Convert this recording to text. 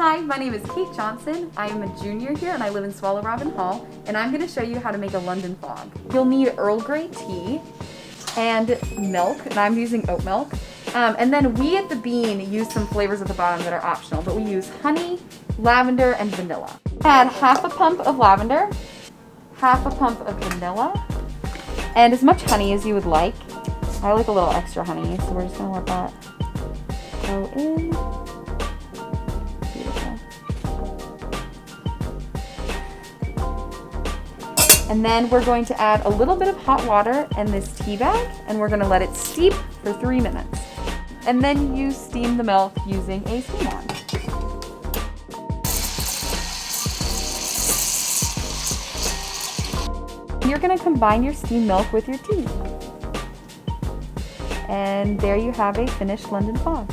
Hi, my name is Kate Johnson. I am a junior here and I live in Swallow Robin Hall, and I'm going to show you how to make a London fog. You'll need Earl Grey tea and milk, and I'm using oat milk. And then we at The Bean use some flavors at the bottom that are optional, but we use honey, lavender, and vanilla. Add half a pump of lavender, half a pump of vanilla, and as much honey as you would like. I like a little extra honey, so we're just going to let that go in. Beautiful. And then we're going to add a little bit of hot water in this tea bag, and we're going to let it steep for 3 minutes. And then you steam the milk using a steam wand. You're going to combine your steamed milk with your tea. And there you have a finished London fog.